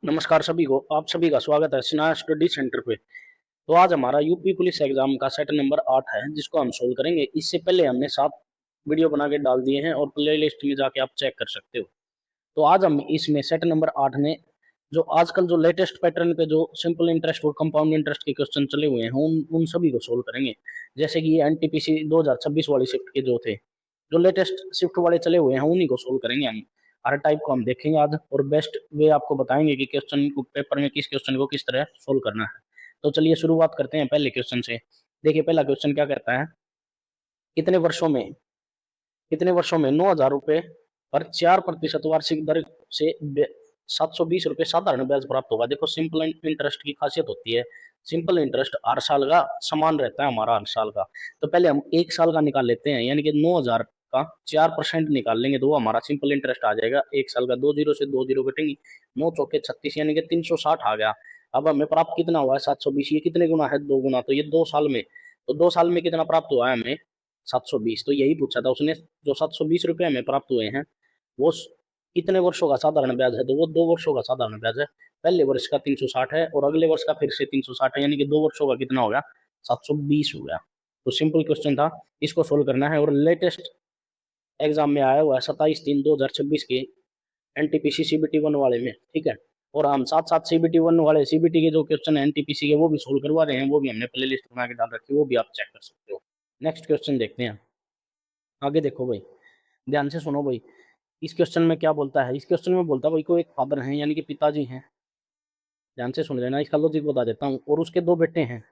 नमस्कार सभी को। आप सभी का स्वागत है सिन्हा स्टडी सेंटर पे। तो आज हमारा यूपी पुलिस एग्जाम का सेट नंबर 8 है जिसको हम सोल्व करेंगे। इससे पहले हमने 7 वीडियो बना के डाल दिए हैं और प्ले लिस्ट में जाके आप चेक कर सकते हो। तो आज हम इसमें सेट नंबर 8 में जो आजकल जो लेटेस्ट पैटर्न पे जो सिंपल इंटरेस्ट और कंपाउंड इंटरेस्ट के क्वेश्चन चले हुए हैं उन उन सभी को सोल्व करेंगे। जैसे कि ये एनटीपीसी 2026 वाली शिफ्ट के जो थे, जो लेटेस्ट शिफ्ट वाले चले हुए हैं उन्हीं को सोल्व करेंगे हम। हर टाइप को हम देखेंगे आज और बेस्ट वे आपको बताएंगे कि क्वेश्चन को पेपर में किस क्वेश्चन को किस तरह सोल्व करना है। तो चलिए शुरुआत करते हैं पहले क्वेश्चन से। देखिए पहला क्वेश्चन क्या कहता है, कितने वर्षों में कितने वर्षों में 9,000 रुपए पर 4% वार्षिक दर से 720 रुपए साधारण ब्याज प्राप्त होगा। देखो सिंपल इंटरेस्ट की खासियत होती है, सिंपल इंटरेस्ट हर साल का समान रहता है हमारा हर साल का। तो पहले हम एक साल का निकाल लेते हैं, यानी कि 9,000 का 4% निकाल लेंगे तो वो हमारा सिंपल इंटरेस्ट आ जाएगा एक साल का। 2 जीरो से 2 जीरो कटेंगी, 9 चौके 36 यानी कि 360 आ गया। अब हमें प्राप्त कितना हुआ है 720, ये कितने गुना है 2 गुना, तो ये 2 साल में। तो 2 साल में कितना प्राप्त हुआ है हमें 720। तो यही पूछा था उसने, जो 720 रुपये हमें प्राप्त हुए हैं वो कितने वर्षों का साधारण ब्याज है, तो वो 2 वर्षों का साधारण ब्याज है। पहले वर्ष का 360 है और अगले वर्ष का फिर से 360 है, यानी कि 2 वर्षों का कितना हो गया 720 हो गया। तो सिंपल क्वेश्चन था, इसको सोल्व करना है। और लेटेस्ट एग्जाम में आया हुआ है 27/3/2026 के एनटीपीसी सीबीटी 1 वाले में, ठीक है। और हम साथ साथ सीबीटी 1 वाले सीबीटी के जो क्वेश्चन है एनटीपीसी के वो भी सोल्व करवा रहे हैं, वो भी हमने प्ले लिस्ट बना के डाल रखी है, वो भी आप चेक कर सकते हो। नेक्स्ट क्वेश्चन देखते हैं। आगे देखो भाई, ध्यान से सुनो भाई। इस क्वेश्चन में क्या बोलता है, इस क्वेश्चन में बोलता है भाई को एक फादर है यानी कि पिताजी हैं। ध्यान से सुन लेना, इसका लॉजिक बता देता हूँ। और उसके 2 बेटे हैं,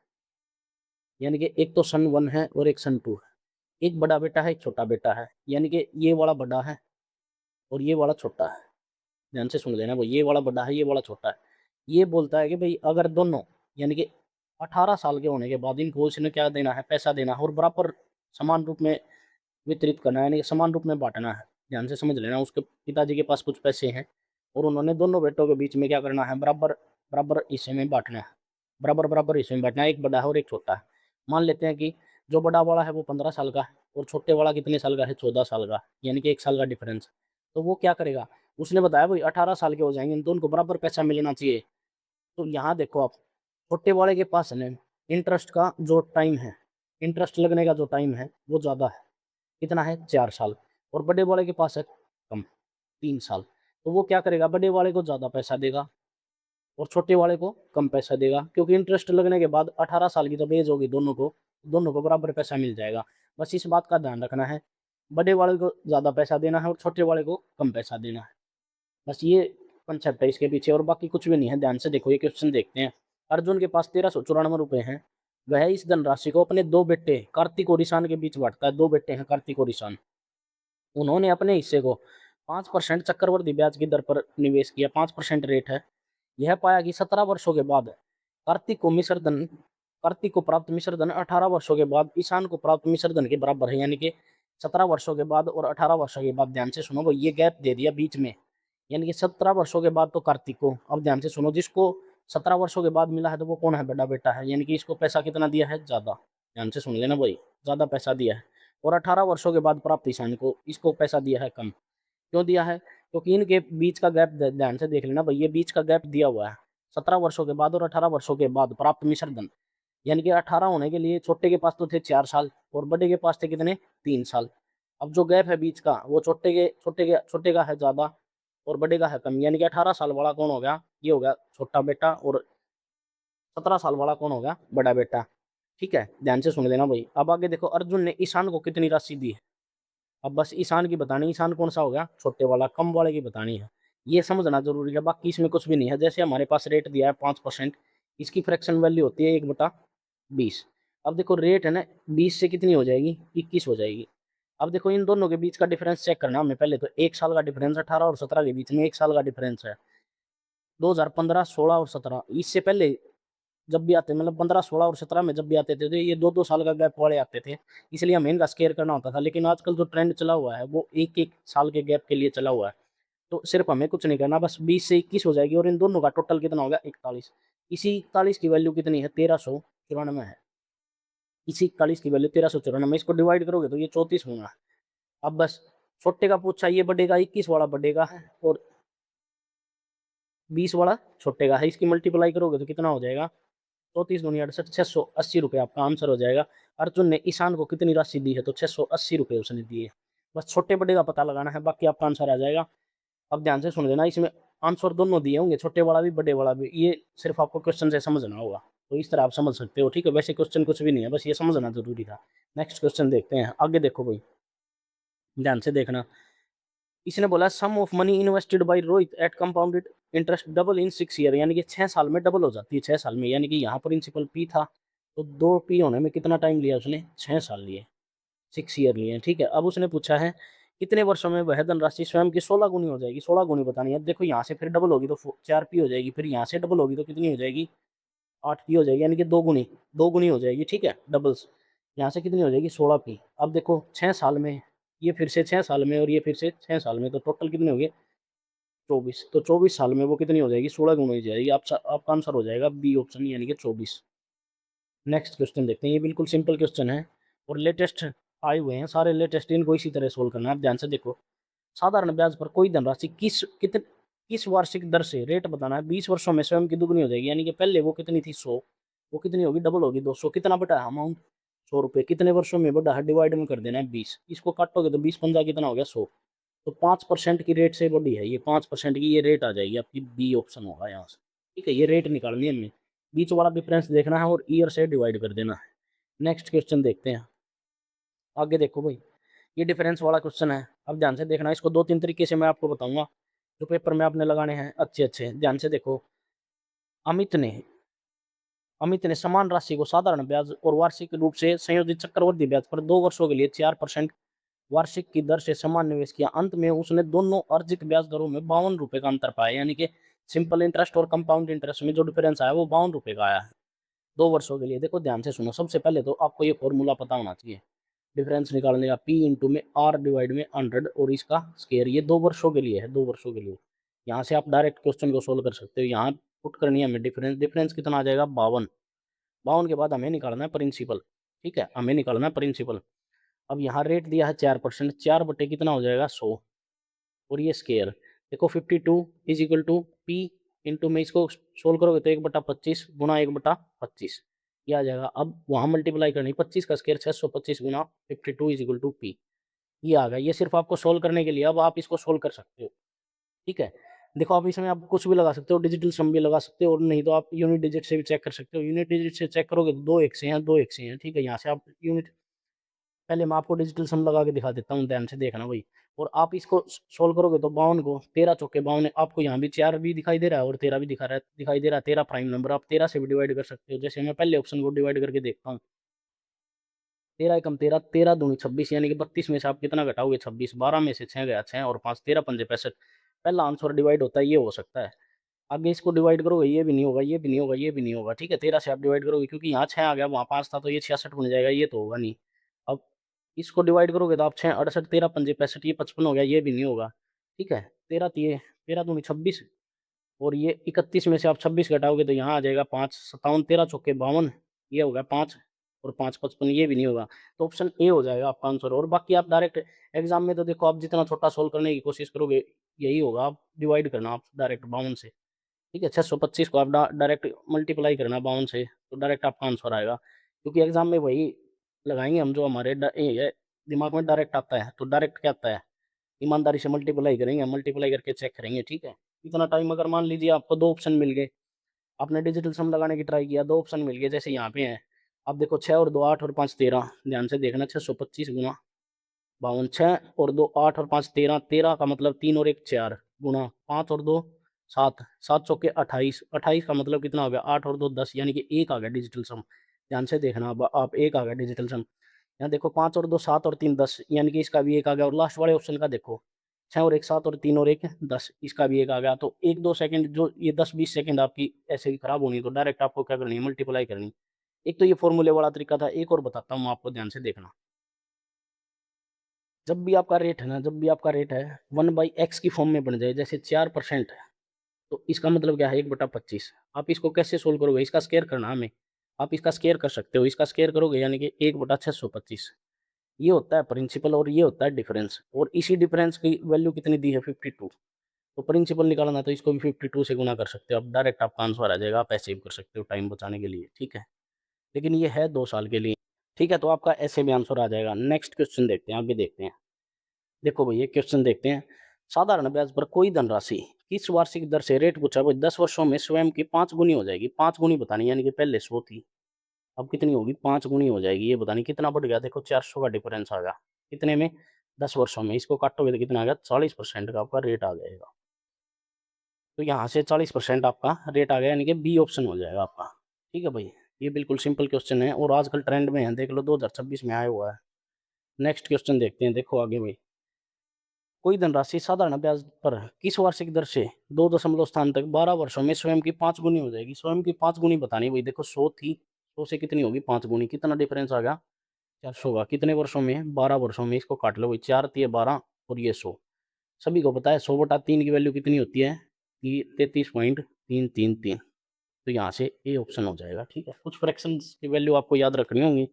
यानी कि एक तो सन 1 है और एक सन 2 है। एक बड़ा बेटा है एक छोटा बेटा है, यानी कि ये वाला बड़ा है और ये वाला छोटा है। ध्यान से सुन लेना भाई, ये वाला बड़ा है ये वाला छोटा है। ये बोलता है कि भाई अगर दोनों, यानी कि 18 साल के होने के बाद इनको इसने क्या देना है, पैसा देना है और बराबर समान रूप में वितरित करना है, यानी कि समान रूप में बांटना है। ध्यान से समझ लेना, उसके पिताजी के पास कुछ पैसे हैं और उन्होंने दोनों बेटों के बीच में क्या करना है, बराबर बराबर हिस्से में बांटना है। बराबर बराबर हिस्से में बांटना है, एक बड़ा है और एक छोटा है। मान लेते हैं कि जो बड़ा वाला है वो 15 साल का है और छोटे वाला कितने साल का है, 14 साल का, यानी कि 1 साल का डिफरेंस। तो वो क्या करेगा, उसने बताया भाई 18 साल के हो जाएंगे तो उनको बराबर पैसा मिलना चाहिए। तो यहाँ देखो आप, छोटे वाले के पास है ना, इंटरेस्ट का जो टाइम है, इंटरेस्ट लगने का जो टाइम है वो ज़्यादा है। कितना है 4 साल। और बड़े वाले के पास है कम, 3 साल। तो वो क्या करेगा, बड़े वाले को ज़्यादा पैसा देगा और छोटे वाले को कम पैसा देगा, क्योंकि इंटरेस्ट लगने के बाद 18 साल की जब एज होगी दोनों को बराबर पैसा मिल जाएगा। बस इस बात का ध्यान रखना है, बड़े वाले को ज़्यादा पैसा देना है और छोटे वाले को कम पैसा देना है। बस ये कंसेप्ट है इसके पीछे और बाकी कुछ भी नहीं है। ध्यान से देखो ये क्वेश्चन देखते हैं। अर्जुन के पास 1394 रुपये हैं। वह इस धनराशि को अपने 2 बेटे कार्तिक और ईशान के बीच बांटता है। 2 बेटे हैं कार्तिक और ईशान। उन्होंने अपने हिस्से को 5% चक्रवर्ती ब्याज की दर पर निवेश किया, 5% रेट है। यह पाया कि 17 वर्षों के बाद कार्तिक को मिश्र धन कार्तिक को प्राप्त मिश्र धन 18 वर्षों के बाद ईशान को प्राप्त मिश्र धन के बराबर है, यानी कि 17 वर्षों के बाद और 18 वर्षों के बाद। ध्यान से सुनो भाई, ये गैप दे दिया बीच में, यानी कि 17 वर्षों के बाद तो कार्तिक को। अब ध्यान से सुनो, जिसको 17 वर्षों के बाद मिला है तो वो कौन है, बड़ा बेटा है, यानी कि इसको पैसा कितना दिया है, ज्यादा। ध्यान से सुन लेना भाई, ज्यादा पैसा दिया है। और 18 वर्षों के बाद प्राप्त ईशान को, इसको पैसा दिया है कम। क्यों दिया है, क्योंकि इनके बीच का गैप ध्यान से देख लेना भाई, ये बीच का गैप दिया हुआ है 17 वर्षों के बाद और 18 वर्षों के बाद प्राप्त मिश्र धन। यानी कि 18 होने के लिए छोटे के पास तो थे 4 साल और बड़े के पास थे कितने, 3 साल। अब जो गैप है बीच का वो छोटे का है ज्यादा और बड़े का है कम, यानी कि 18 साल वाला कौन हो गया, ये हो गया छोटा बेटा और 17 साल वाला कौन हो गया, बड़ा बेटा। ठीक है, ध्यान से सुन लेना भाई। अब आगे देखो, अर्जुन ने ईशान को कितनी राशि दी है। अब बस ईशान की बतानी, ईशान कौन सा हो गया, छोटे वाला, कम वाले की बतानी है। ये समझना जरूरी है, बाकी इसमें कुछ भी नहीं है। जैसे हमारे पास रेट दिया है 5%, इसकी फ्रैक्शन वैल्यू होती है 1/20। अब देखो रेट है ना, 20 से कितनी हो जाएगी, 21 हो जाएगी। अब देखो इन दोनों के बीच का डिफरेंस चेक करना हमें पहले। तो 1 साल का डिफरेंस, 18 और 17 के बीच में 1 साल का डिफरेंस है। 2015, 16 और 17, इससे पहले जब भी आते, मतलब 15, 16 और 17 में जब भी आते थे तो ये 2-2 साल का गैप वाले आते थे, इसलिए हमें इनका स्केयर करना होता था। लेकिन आजकल जो ट्रेंड चला हुआ है वो 1-1 साल के गैप के लिए चला हुआ है। तो सिर्फ हमें कुछ नहीं करना, बस 20 से 21 हो जाएगी और इन दोनों का टोटल कितना होगा, 41। इसी 41 की वैल्यू कितनी है, 1394 है। इसी 41 की वैल्यू 1394, इसको डिवाइड करोगे तो ये 34 होगा। अब बस छोटे का पूछा, ये बढ़ेगा 21 वाला बढ़ेगा और 20 वाला छोटे का है, इसकी मल्टीप्लाई करोगे तो कितना हो जाएगा, 34×2 = 68, 680 रुपये आपका आंसर हो जाएगा। अर्जुन ने ईशान को कितनी राशि दी है, तो 680 रुपये उसने दिए। बस छोटे बड़े का पता लगाना है, बाकी आपका आंसर आ जाएगा। अब ध्यान से सुन लेना, इसमें आंसर दोनों दिए होंगे, छोटे वाला भी बड़े वाला भी, ये सिर्फ आपको क्वेश्चन से समझना होगा, तो इस तरह आप समझ सकते हो, ठीक है। वैसे क्वेश्चन कुछ भी नहीं है, बस ये समझना जरूरी था। नेक्स्ट क्वेश्चन देखते हैं, आगे देखो भाई, ध्यान से देखना। इसने बोला sum of money invested by Rohit at compounded interest double in 6 year, यानी कि 6 साल में डबल हो जाती है, 6 साल में, यानी कि यहाँ प्रिंसिपल पी था, तो 2 पी होने में कितना टाइम लिया उसने, 6 साल लिए, 6 ईयर लिए, ठीक है। अब उसने पूछा है कितने वर्षों में वह धनराशि स्वयं की 16 गुनी हो जाएगी, 16 गुनी बतानी है। देखो यहाँ से फिर डबल होगी तो 4 पी हो जाएगी, फिर यहाँ से डबल होगी तो कितनी हो जाएगी, 8 पी हो जाएगी, यानी कि 2 गुनी, 2 गुनी हो जाएगी, ठीक है, डबल्स। यहाँ से कितनी हो जाएगी, 16 पी। अब देखो 6 साल में, ये फिर से 6 साल में, और ये फिर से 6 साल में, तो टोटल कितने हो गए, 24। तो 24 साल में वो कितनी हो जाएगी, 16 गुना हो जाएगी। आपका आंसर हो जाएगा बी ऑप्शन, यानी कि 24। नेक्स्ट क्वेश्चन देखते हैं, ये बिल्कुल सिंपल क्वेश्चन है और लेटेस्ट आए हुए हैं सारे, लेटेस्ट, इनको इसी तरह सोल्व करना है। आप ध्यान से देखो, साधारण ब्याज पर कोई धनराशि किस वार्षिक दर से रेट बताना है, 20 वर्षों में स्वयं की दुगनी हो जाएगी, यानी कि पहले वो कितनी थी, 100, वो कितनी होगी, डबल होगी, 200। कितना बटा है अमाउंट, 100 रुपये, कितने वर्षों में बढ़ा है, डिवाइड में कर देना है 20, इसको काटोगे तो 20×5 कितना हो गया, 100। तो 5% की रेट से बढ़ी है ये, 5% की ये रेट आ जाएगी आपकी, बी ऑप्शन होगा यहाँ से, ठीक है। ये रेट निकालनी है हमें, बीच वाला डिफरेंस देखना है और ईयर से डिवाइड कर देना है। नेक्स्ट क्वेश्चन देखते हैं, आगे देखो भाई, ये डिफरेंस वाला क्वेश्चन है। अब ध्यान से देखना, इसको 2-3 तरीके से मैं आपको बताऊंगा, जो पेपर में आपने लगाने हैं अच्छे अच्छे। ध्यान से देखो, अमित ने अमित ने समान राशि को साधारण ब्याज और वार्षिक रूप से संयोजित चक्रवृद्धि ब्याज पर 2 वर्षों के लिए 4% वार्षिक की दर से समान निवेश किया। अंत में उसने दोनों अर्जित ब्याज दरों में 52 रुपए का अंतर पाया, यानी कि सिंपल इंटरेस्ट और कंपाउंड इंटरेस्ट में जो डिफरेंस आया वो 52 रुपए का आया है 2 वर्षों के लिए। देखो ध्यान से सुनो, सबसे पहले तो आपको ये फॉर्मूला पता होना चाहिए, डिफरेंस निकालने का, पी इंटू में आर डिवाइड में 100 और इसका स्केयर, ये 2 वर्षों के लिए है, 2 वर्षों के लिए। यहाँ से आप डायरेक्ट क्वेश्चन को सोल्व कर सकते हो, यहाँ पुट करनी है हमें डिफरेंस, डिफरेंस कितना आ जाएगा, 52। 52 के बाद हमें निकालना है प्रिंसिपल, ठीक है, हमें निकालना है प्रिंसिपल। अब यहाँ रेट दिया है 4%, 4 बटे कितना हो जाएगा, 100, और ये स्केयर। देखो 52 = पी इंटू में, इसको सोल्व करोगे तो 1/25 गुणा 1/25 ये आ जाएगा। अब वहाँ मल्टीप्लाई करनी, 25 का स्केयर 625 गुना 52 = पी, ये आ गया। ये सिर्फ आपको सोल्व करने के लिए, अब आप इसको सोल्व कर सकते हो, ठीक है। देखो आप इसमें आप कुछ भी लगा सकते हो, डिजिटल सम भी लगा सकते हो, और नहीं तो आप यूनिट डिजिट से भी चेक कर सकते हो। यूनिट डिजिट से चेक करोगे तो 2 एक से हैं, 2 एक से हैं, ठीक है। यहाँ से आप यूनिट, पहले मैं आपको डिजिटल सम लगा के दिखा देता हूँ, ध्यान से देखना भाई। और आप इसको सोल्व करोगे तो 52 को 13 चौके 52, आपको यहाँ भी 4 भी दिखाई दे रहा है और 13 भी दिखाई दे रहा है, 13 प्राइम नंबर, आप 13 से भी डिवाइड कर सकते हो। जैसे मैं पहले ऑप्शन को डिवाइड करके देखता हूँ, 13 एकम 13, 13 दूनी 26, यानी कि 32 में से आप कितना घटाओगे, 26, 12 में से 6 गया 6 और 5, 13 पंजे 65। पहला आंसर डिवाइड होता है, ये हो सकता है। आगे इसको डिवाइड करोगे, ये भी नहीं होगा, ये भी नहीं होगा, ये भी नहीं होगा, ठीक है। 13 से आप डिवाइड करोगे, क्योंकि यहाँ 6 आ गया, वहाँ 5 था, तो ये 66 बन जाएगा, ये तो होगा नहीं। अब इसको डिवाइड करोगे तो आप 6 68, 13 पंजे 65, ये 55 हो गया, ये भी नहीं होगा, ठीक है। 13 तिये 13 दूनी 26, और ये 31 में से आप 26 घटाओगे तो यहाँ आ जाएगा 5, 57, 13 चौके 52, ये होगा 5 और 5 55, ये भी नहीं होगा। तो ऑप्शन ए हो जाएगा आपका आंसर। और बाकी आप डायरेक्ट एग्जाम में तो देखो, आप जितना छोटा सोल्व करने की कोशिश करोगे यही होगा, आप डिवाइड करना आप डायरेक्ट 52 से, ठीक है। 625 को आप डायरेक्ट मल्टीप्लाई करना 52 से, तो डायरेक्ट आपका आंसर आएगा। क्योंकि एग्जाम में वही लगाएंगे हम, जो हमारे दिमाग में डायरेक्ट आता है, तो डायरेक्ट क्या आता है, ईमानदारी से मल्टीप्लाई करेंगे, मल्टीप्लाई करके चेक करेंगे, ठीक है। इतना टाइम, अगर मान लीजिए आपको 2 ऑप्शन मिल गए, आपने डिजिटल सम लगाने की ट्राई किया, 2 ऑप्शन मिल गए, जैसे यहाँ पे हैं, आप देखो 6 और 2 8 और 5 13, ध्यान से देखना, 625 गुना 52, 6 और 2 8 और 5 13, 13 का मतलब 3 और 1 4 गुना 5 और 2 7, 7 चौके 28, 28 का मतलब कितना हो गया, 8 और 2 10, यानी कि 1 आ गया डिजिटल सम। ध्यान से देखना, अब आप 1 आ गया डिजिटल सम। यहाँ देखो 5 और 2 7 और 3 10, यानी कि इसका भी 1 आ गया। और लास्ट वाले ऑप्शन का देखो, 6 और 1 7 और 3 और 1 10, इसका भी 1 आ गया। तो 1-2 सेकंड, जो ये 10-20 सेकंड आपकी ऐसे ही खराब होनी, तो डायरेक्ट आपको क्या करनी है, मल्टीप्लाई करनी। एक तो ये फॉर्मूले वाला तरीका था, एक और बताता हूँ आपको, ध्यान से देखना। जब भी आपका रेट है ना, जब भी आपका रेट है 1/x की फॉर्म में बन जाए, जैसे 4%, तो इसका मतलब क्या है, 1/25। आप इसको कैसे सोल्व करोगे, इसका स्केयर करना हमें, आप इसका स्केयर कर सकते हो, इसका स्केयर करोगे यानी कि 1/625, ये होता है प्रिंसिपल और ये होता है डिफरेंस। और इसी डिफरेंस की वैल्यू कितनी दी है, 52। तो प्रिंसिपल निकालना है तो इसको भी 52 से गुना कर सकते हो, अब डायरेक्ट आपका आंसर आ जाएगा, आप ऐसे भी कर सकते हो टाइम बचाने के लिए, ठीक है। लेकिन ये है 2 साल के लिए, ठीक है, तो आपका ऐसे भी आंसर आ जाएगा। नेक्स्ट क्वेश्चन देखते हैं, आगे देखते हैं। देखो भई ये क्वेश्चन देखते हैं, साधारण ब्याज पर कोई धनराशि किस वार्षिक दर से, रेट पूछा भाई 10 वर्षों में स्वयं की 5 गुनी हो जाएगी, 5 गुनी बतानी, यानी कि पहले 100 थी, अब कितनी होगी, 5 गुनी हो जाएगी, ये बतानी कितना बढ़ गया, देखो 400 का डिफरेंस आ गया, कितने में, 10 वर्षों में, इसको काटोगे तो कितना आ गया, 40% का आपका रेट आ जाएगा। तो यहाँ से 40% आपका रेट आ गया, यानी कि बी ऑप्शन हो जाएगा आपका, ठीक है भाई। ये बिल्कुल सिंपल क्वेश्चन है और आजकल ट्रेंड में है, देख लो 2026 में आया हुआ है। नेक्स्ट क्वेश्चन देखते हैं, देखो आगे भाई, कोई धनराशि साधारण ब्याज पर किस वार्षिक दर से 2 दशमलव स्थान तक 12 वर्षों में स्वयं की 5 गुनी हो जाएगी, स्वयं की 5 गुनी बतानी भाई, देखो 100 थी, 100 से कितनी होगी 5 गुनी, कितना डिफरेंस आ गया, 400 का, कितने वर्षों में, 12 वर्षों में, इसको काट लो भाई, 4 तिये 12 और ये 100, सभी को पता है 100/3 की वैल्यू कितनी होती है, 33.333, तो यहाँ से ए ऑप्शन हो जाएगा, ठीक है। कुछ फ्रैक्शंस की वैल्यू आपको याद रखनी होगी,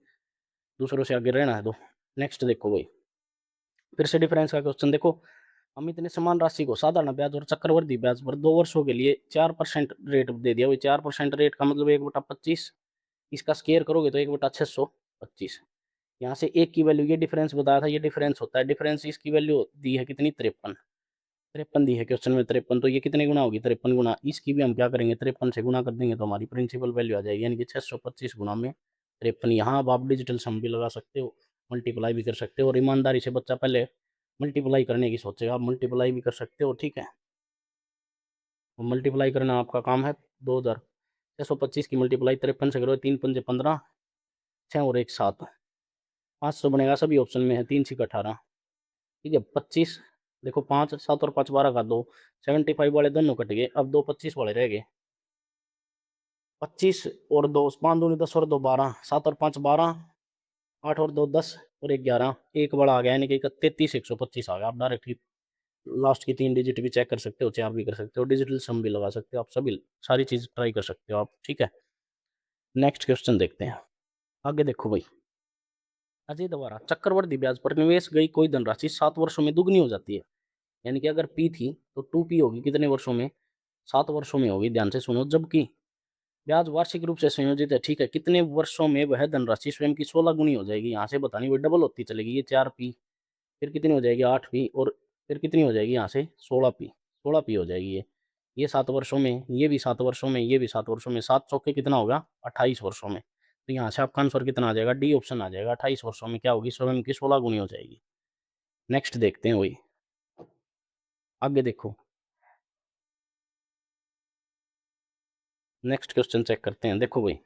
दूसरों से आगे रहना है तो। नेक्स्ट देखो भाई, फिर से डिफरेंस का क्वेश्चन देखो, अमित ने समान राशि को साधारण ब्याज और चक्रवृद्धि ब्याज पर 2 वर्षों के लिए 4% रेट दे दिया, वही 4% रेट का मतलब 1/25, इसका स्केयर करोगे तो 1/625, यहाँ से एक की वैल्यू, ये डिफरेंस बताया था, ये डिफरेंस होता है, डिफरेंस इसकी वैल्यू दी है कितनी, 53, 53 दी है क्वेश्चन में 53, तो ये कितने गुना होगी, 53 गुना, इसकी भी हम क्या करेंगे 53 से गुना कर देंगे तो हमारी प्रिंसिपल वैल्यू आ जाएगी, यानी कि 625 गुना में 53। यहाँ अब आप डिजिटल सम भी लगा सकते हो, मल्टीप्लाई भी कर सकते हो, और ईमानदारी से बच्चा पहले मल्टीप्लाई करने की सोचेगा, आप मल्टीप्लाई भी कर सकते हो, ठीक है। और मल्टीप्लाई करना आपका काम है, 2625 की मल्टीप्लाई 53 से करो, 3×5 = 15, 6 और 1 7, 500 बनेगा, सभी ऑप्शन में है, 3×6 = 18, ठीक है। 25, देखो 5 7 और 5 12 का 2, 75 वाले दोनों कट गए, अब 2 25 वाले रह गए, 25 और 2, 5 दूनी 10 और 2 12, 7 और 5 12, 8 और 2 10 और 1 11, एक बड़ा आ गया, यानी कि 33 125 आ गया। आप डायरेक्ट लास्ट की 3 डिजिट भी चेक कर सकते हो, 4 भी कर सकते हो, डिजिटल सम भी लगा सकते हो, आप सभी सारी चीज़ ट्राई कर सकते हो आप, ठीक है। नेक्स्ट क्वेश्चन देखते हैं, आगे देखो भाई, अजय द्वारा चक्रवृद्धि ब्याज पर निवेश गई कोई धनराशि 7 वर्षों में दुगनी हो जाती है, यानी कि अगर पी थी तो 2p होगी, कितने वर्षों में, 7 वर्षों में होगी, ध्यान से सुनो, जबकि ब्याज वार्षिक रूप से संयोजित है, ठीक है, कितने वर्षों में वह धनराशि स्वयं की 16 गुनी हो जाएगी, यहाँ से बतानी, वो डबल होती चलेगी, ये 4p, फिर कितनी हो जाएगी 8p, और फिर कितनी हो जाएगी यहाँ से 16p, 16p हो जाएगी ये 7 वर्षों में, ये भी 7 वर्षों में, ये भी 7 वर्षों में, 7 चौके कितना होगा 28 वर्षों में, तो यहाँ से आपका आंसर कितना आ जाएगा, डी ऑप्शन आ जाएगा, 28 वर्षों में क्या होगी, स्वयं की 16 गुनी हो जाएगी। नेक्स्ट देखते हैं वही, आगे देखो, नेक्स्ट क्वेश्चन चेक करते हैं, देखो भाई,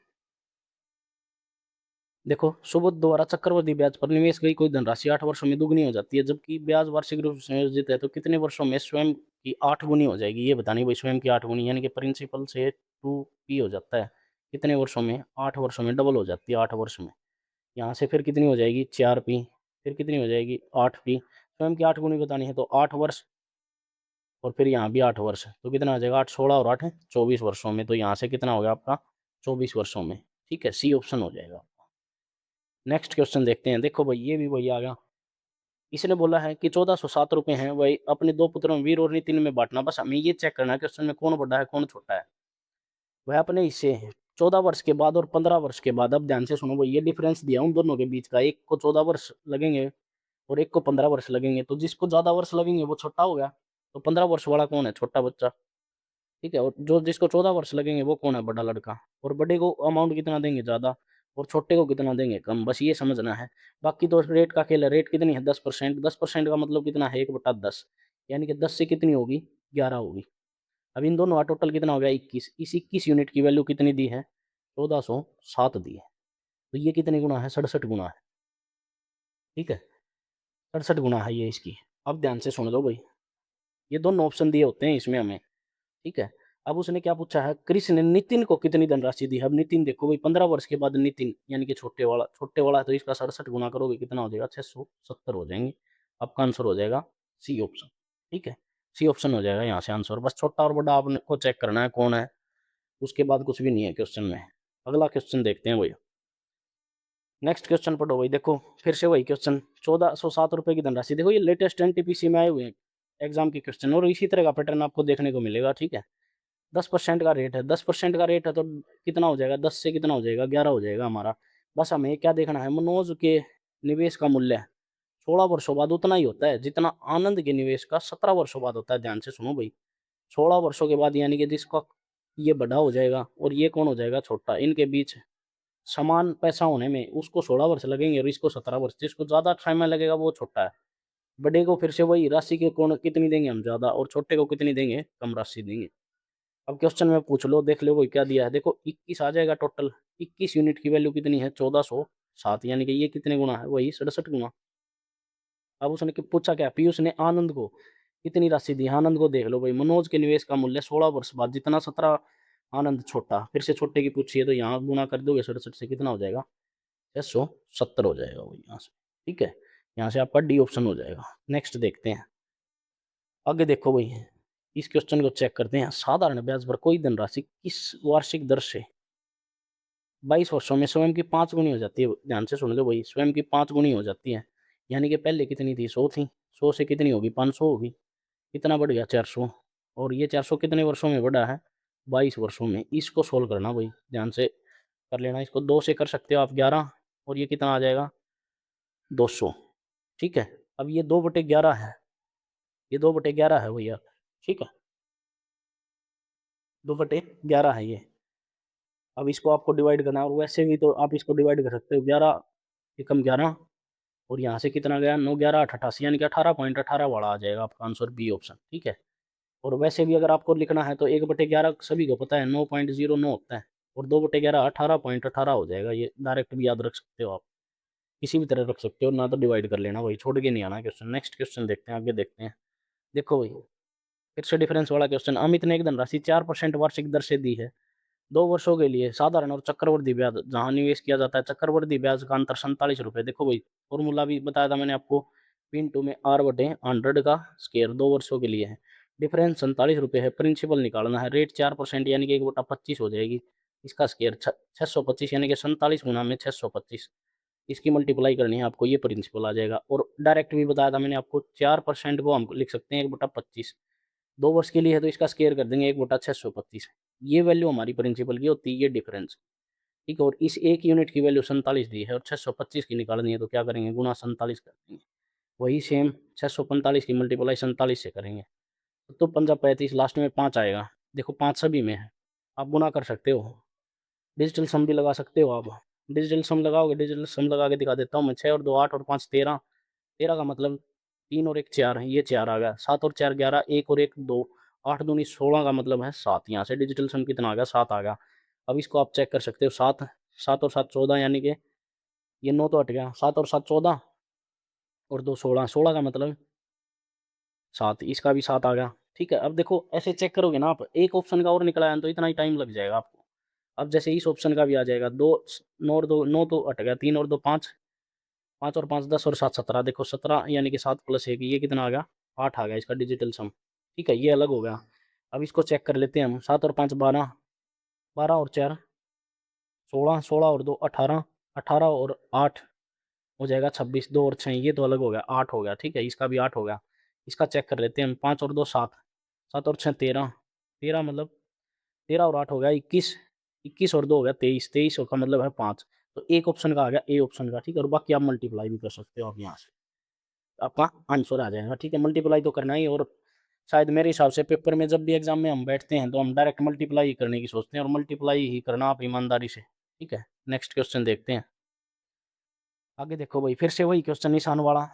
देखो सुबोध द्वारा चक्रवृद्धि ब्याज पर निवेश गई कोई धनराशि 8 वर्षों में दुगनी हो जाती है, जबकि ब्याज वार्षिक रूप से संयोजित है, तो कितने वर्षों में स्वयं की 8 गुनी हो जाएगी, ये बतानी भाई, स्वयं की 8 गुनी, यानी कि प्रिंसिपल से 2p हो जाता है, कितने वर्षों में, 8 वर्षों में, डबल हो जाती है 8 वर्ष में, यहाँ से फिर कितनी हो जाएगी 4p, फिर कितनी हो जाएगी 8p, स्वयं की 8 गुनी बतानी है तो 8 वर्ष, और फिर यहाँ भी 8 वर्ष, तो कितना आ जाएगा 8 16 और 8 24 वर्षों में, तो यहाँ से कितना हो गया आपका 24 वर्षों में, ठीक है, सी ऑप्शन हो जाएगा। नेक्स्ट क्वेश्चन देखते हैं, देखो भाई ये भी वही आ गया, इसने बोला है कि 1407 रुपये हैं वही अपने 2 पुत्रों वीर और नितिन में बांटना, बस हमें ये चेक करना है क्वेश्चन में कौन बड़ा है कौन छोटा है, वह अपने हिस्से 14 वर्ष के बाद और 15 वर्ष के बाद, अब ध्यान से सुनो भाई, ये डिफरेंस दिया उन दोनों के बीच का, एक को 14 वर्ष लगेंगे और एक को 15 वर्ष लगेंगे, तो जिसको ज्यादा वर्ष लगेंगे वो छोटा हो गया, तो 15 वर्ष वाला कौन है, छोटा बच्चा, ठीक है, और जो जिसको 14 वर्ष लगेंगे वो कौन है, बड़ा लड़का, और बड़े को अमाउंट कितना देंगे ज्यादा और छोटे को कितना देंगे कम, बस ये समझना है। बाकी तो रेट का खेल है, रेट कितनी है 10%, 10% का मतलब कितना है 1/10, यानी कि 10 से कितनी होगी 11 होगी, अब इन दोनों का टोटल कितना हो गया 21, इस 21 यूनिट की वैल्यू कितनी दी है 1407 दी है, तो ये कितने गुना है 67 गुना है, ठीक है, 67 गुना है ये इसकी। अब ध्यान से सुन लो भाई, ये दोनों ऑप्शन दिए होते हैं इसमें हमें, ठीक है। अब उसने क्या पूछा है, कृष्ण ने नितिन को कितनी धनराशि दी है, अब नितिन देखो भाई 15 वर्ष के बाद नितिन, यानी कि छोटे वाला है, तो इसका 67 गुना करोगे कितना हो जाएगा 670 हो जाएंगे, आपका आंसर हो जाएगा सी ऑप्शन, ठीक है, सी ऑप्शन हो जाएगा यहाँ से आंसर, बस छोटा और बड़ा आपको चेक करना है कौन है, उसके बाद कुछ भी नहीं है क्वेश्चन में। अगला क्वेश्चन देखते हैं भैया, नेक्स्ट क्वेश्चन पढ़ो भाई, देखो फिर से वही क्वेश्चन, 1407 रुपये की धनराशि, देखो ये लेटेस्ट एनटीपीसी में आए हुए हैं, एग्जाम के क्वेश्चन, और इसी तरह का पैटर्न आपको देखने को मिलेगा। ठीक है, 10% का रेट है, 10% का रेट है तो कितना हो जाएगा, 10 से कितना हो जाएगा, 11 हो जाएगा हमारा। बस हमें क्या देखना है, मनोज के निवेश का मूल्य 16 वर्षों बाद उतना ही होता है जितना आनंद के निवेश का 17 वर्षों बाद होता है। ध्यान से सुनो भाई, 16 वर्षों के बाद यानी कि जिसका ये बड़ा हो जाएगा और ये कौन हो जाएगा, छोटा, इनके बीच समान पैसा होने में उसको 16 वर्ष लगेंगे और इसको 17 वर्ष। जिसको ज्यादा समय लगेगा वो छोटा है, बड़े को फिर से वही राशि के कौन कितनी देंगे हम ज्यादा, और छोटे को कितनी देंगे, कम राशि देंगे। अब क्वेश्चन में पूछ लो, देख लो वो क्या दिया है। देखो 21 आ जाएगा टोटल, 21 यूनिट की वैल्यू कितनी है, 1407, यानी कि ये कितने गुना है, वही 67 गुना। अब उसने पूछा क्या, पीयूष ने आनंद को कितनी राशि दी, आनंद को देख लो भाई, मनोज के निवेश का मूल्य 16 वर्ष बाद जितना 17, आनंद छोटा, फिर से छोटे की पूछिए तो यहाँ गुना कर दोगे 67 से, कितना हो जाएगा, 670 हो जाएगा वो यहाँ से। ठीक है, यहाँ से आपका डी ऑप्शन हो जाएगा। नेक्स्ट देखते हैं, आगे देखो भाई, इस क्वेश्चन को चेक करते हैं। साधारण ब्याज पर कोई धनराशि किस वार्षिक दर से 22 वर्षों में स्वयं की 5 गुनी हो जाती है। ध्यान से सुन लो भाई, स्वयं की 5 गुनी हो जाती है, यानी कि पहले कितनी थी, 100 थी, 100 से कितनी होगी, 500 होगी, कितना बढ़ गया, 400, और ये 400 कितने वर्षों में बढ़ा है, 22 वर्षों में। इसको सोल्व करना भाई, ध्यान से कर लेना, इसको 2 से कर सकते हो आप 11, और ये कितना आ जाएगा, 200। ठीक है, अब ये 2/11 है, ये 2/11 है भैया। ठीक है, 2/11 है ये। अब इसको आपको डिवाइड करना है, और वैसे भी तो आप इसको डिवाइड कर सकते हो, 11 एकम 11, और यहाँ से कितना गया, 9 11 88, यानी कि 18.18 वाला आ जाएगा आपका आंसर, बी ऑप्शन। ठीक है, और वैसे भी अगर आपको लिखना है तो 1/11 सभी को पता है 9.09 होता है, और 2/11 18.18 हो जाएगा। ये डायरेक्ट भी याद रख सकते हो आप, किसी भी तरह रख सकते हो, ना तो डिवाइड कर लेना भाई, छोड़ के नहीं आना क्वेश्चन। नेक्स्ट क्वेश्चन देखते हैं, आगे देखते हैं। देखो भाई, फिर से डिफरेंस वाला क्वेश्चन। अमित ने एक धनराशि 4% वार्षिक दर से दी है 2 वर्षों के लिए। साधारण और चक्रवर्ती ब्याज जहां निवेश किया जाता है, चक्रवर्ती ब्याज का अंतर 47 रुपये। देखो भाई, फॉर्मूला भी बताया था मैंने आपको, पिन 2 में R/100 का स्केयर 2 वर्षों के लिए है, डिफरेंस 47 रुपये है, प्रिंसिपल निकालना है, रेट 4% यानी कि 1/25 हो जाएगी, इसका स्केयर 625 यानी कि 47 गुना में 625, इसकी मल्टीप्लाई करनी है आपको, ये प्रिंसिपल आ जाएगा। और डायरेक्ट भी बताया था मैंने आपको, 4% को हम लिख सकते हैं 1/25, 2 वर्ष के लिए है तो इसका स्केयर कर देंगे 1/625, ये वैल्यू हमारी प्रिंसिपल की होती है, ये डिफरेंस। ठीक है, और इस एक यूनिट की वैल्यू 47 दी है और 625 की निकालनी है, तो क्या करेंगे, गुना 47 कर देंगे, वही सेम 645 की मल्टीप्लाई 47 से करेंगे, तो 5 35, लास्ट में 5 आएगा। देखो 5 सभी में है, आप गुना कर सकते हो, डिजिटल सम भी लगा सकते हो आप, डिजिटल सम लगाओगे, डिजिटल सम लगा के दिखा देता हूँ मैं, 6 और 2 8 और 5 13, 13 का मतलब 3 और 1 4 है, ये 4 आ गया, 7 और 4 11, 1 और 1 2, 8 दूनी 16 का मतलब है 7, यहाँ से डिजिटल सम कितना आ गया, 7 आ गया। अब इसको आप चेक कर सकते हो, 7 7 और 7 14, यानी कि ये 9 तो हट गया, 7 और 7 14, और 2 16, 16 का मतलब 7, इसका भी 7 आ गया। ठीक है, अब देखो ऐसे चेक करोगे ना आप, एक ऑप्शन का और निकला है तो इतना ही टाइम लग जाएगा आपको। अब जैसे इस ऑप्शन का भी आ जाएगा, 2 9 और 2 9 तो हट गया, 3 और 2 5, 5 और 5 10 और 7 17, देखो 17 यानी कि 7 प्लस 1, ये कितना आ गया, 8 आ गया इसका डिजिटल सम। ठीक है, ये अलग हो गया। अब इसको चेक कर लेते हैं हम, 7 और 5 12, 12 और 4 16, 16 और 2 18, 18 और 8 हो जाएगा 26, 2 और 6, ये तो अलग हो गया, 8 हो गया। ठीक है, इसका भी 8 हो गया। इसका चेक कर लेते हैं हम, 5 और 2 7, 7 और 6 13, 13 मतलब 13 और 8 हो गया 21, 21 और 2 हो गया 23, 23 का मतलब है 5, तो एक ऑप्शन का आ गया, ए ऑप्शन का। ठीक है, और बाकी आप मल्टीप्लाई भी कर सकते हो आप यहाँ से, आपका आंसर आ जाएगा। ठीक है, मल्टीप्लाई तो करना ही, और शायद मेरे हिसाब से पेपर में जब भी एग्जाम में हम बैठते हैं तो हम डायरेक्ट मल्टीप्लाई ही करने की सोचते हैं, और मल्टीप्लाई ही करना आप ईमानदारी से। ठीक है, नेक्स्ट क्वेश्चन देखते हैं, आगे देखो भाई, फिर से वही क्वेश्चन निशान वाला।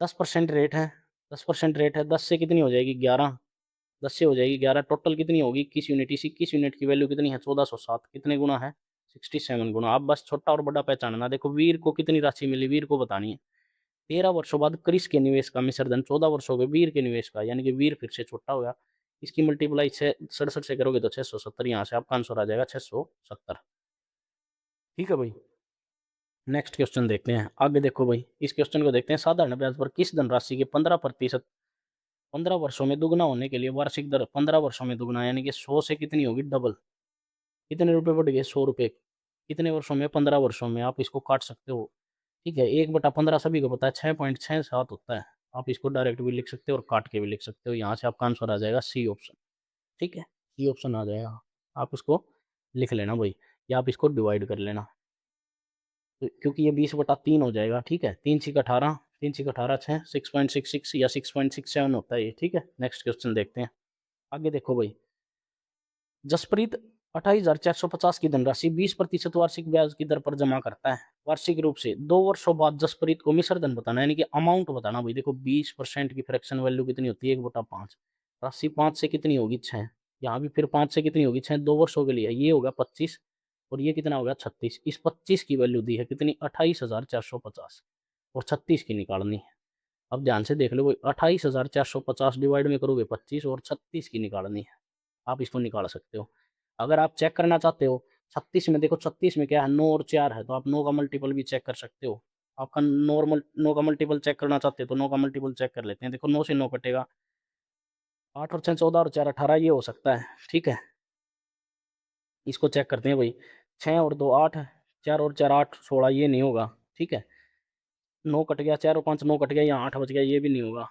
10% रेट है, 10% रेट है, 10 से कितनी हो जाएगी, 11, 10 से हो जाएगी 11, टोटल कितनी होगी, 21 यूनिट, इस 21 यूनिट की वैल्यू कितनी है, 1407, कितने गुना है, 67 गुना। आप बस छोटा और बड़ा पहचानना। देखो वीर को कितनी राशि मिली, वीर को बतानी है। 13 वर्षों बाद क्रिस के निवेश का मिश्रधन 14 वर्षों के वीर के निवेश का, यानी कि वीर फिर से छोटा होगा, इसकी मल्टीप्लाई 67 से करोगे तो 670, यहाँ से आपका आंसर आ जाएगा 670। ठीक है भाई, नेक्स्ट क्वेश्चन देखते हैं, आगे देखो भाई, इस क्वेश्चन को देखते हैं। साधारण ब्याज पर किस धनराशि के 15% 15 वर्षों में दुगना होने के लिए वार्षिक दर 15 वर्षों में दुगना, यानी कि 100 से कितनी होगी, डबल, कितने रुपए बढ़ गए, 100 रुपए, कितने वर्षों में, 15 वर्षों में, आप इसको काट सकते हो। ठीक है, 1/15 सभी को पता है 6.67 होता है, आप इसको डायरेक्ट भी लिख सकते हो और काट के भी लिख सकते हो। यहाँ से आपका आंसर आ जाएगा सी ऑप्शन। ठीक है, सी ऑप्शन आ जाएगा। आप उसको लिख लेना भाई, या आप इसको डिवाइड कर लेना। तो क्योंकि ये 20/3 हो जाएगा। ठीक है, 3×6 = 18, 3×6 = 18, 6, 6.66 या 6.67 होता है ये। ठीक है, नेक्स्ट क्वेश्चन देखते हैं। आगे देखो भाई, जसप्रीत 28,450 की धनराशि 20% वार्षिक ब्याज की दर पर जमा करता है। वार्षिक रूप से 2 वर्षों बाद जसप्रीत को मिश्र धन बताना, यानी कि अमाउंट बताना। भाई देखो 20% की फ्रैक्शन वैल्यू कितनी होती है, 1/5। राशि 5 से कितनी होगी, 6। यहाँ भी फिर 5 से कितनी होगी, 6। 2 वर्षों के लिए ये होगा 25, और ये कितना होगा 36। इस 25 की वैल्यू दी है कितनी, 28,450, और 36 की निकालनी है। अब ध्यान से देख लो भाई, 28,450 डिवाइड में करोगे 25, और 36 की निकालनी है। आप इसको निकाल सकते हो। अगर आप चेक करना चाहते हो 36 में, देखो 36 में क्या है, 9 और 4 है, तो आप 9 का मल्टीपल भी चेक कर सकते हो। आपका नॉर्मल 9 का मल्टीपल चेक करना चाहते हो तो 9 का मल्टीपल चेक कर लेते हैं। देखो 9 से 9 कटेगा, 8 और 6 14 और 4 18, ये हो सकता है। ठीक है, इसको चेक करते हैं भाई। 6 और 2 8, 4 और 4 8 16, ये नहीं होगा। ठीक है, 9 कट गया, 4 और 5 9 कट गया, यहाँ 8 बच गया, ये भी नहीं होगा।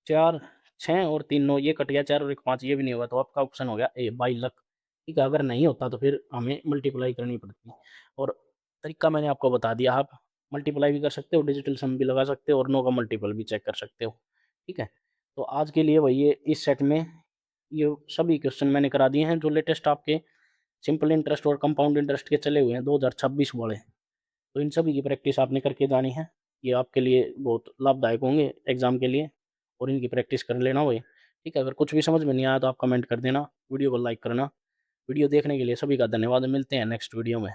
4 6 और 3 9, ये कट गया, 4 और 1 5, ये भी नहीं होगा। तो आपका ऑप्शन हो गया ए, 22 लाख। ठीक है, अगर नहीं होता तो फिर हमें मल्टीप्लाई करनी पड़ती। और तरीका मैंने आपको बता दिया। आप मल्टीप्लाई भी कर सकते हो, डिजिटल सम भी लगा सकते हो, और नो का मल्टीपल भी चेक कर सकते हो। ठीक है, तो आज के लिए वही इस सेट में ये सभी क्वेश्चन मैंने करा दिए हैं जो लेटेस्ट आपके सिंपल इंटरेस्ट और कंपाउंड इंटरेस्ट के चले हुए हैं 2026 वाले। तो इन सभी की प्रैक्टिस आपने करके जानी है। ये आपके लिए बहुत लाभदायक होंगे एग्जाम के लिए, और इनकी प्रैक्टिस कर लेना भाई। ठीक है, अगर कुछ भी समझ में नहीं आया तो आप कमेंट कर देना, वीडियो को लाइक करना। वीडियो देखने के लिए सभी का धन्यवाद। मिलते हैं नेक्स्ट वीडियो में।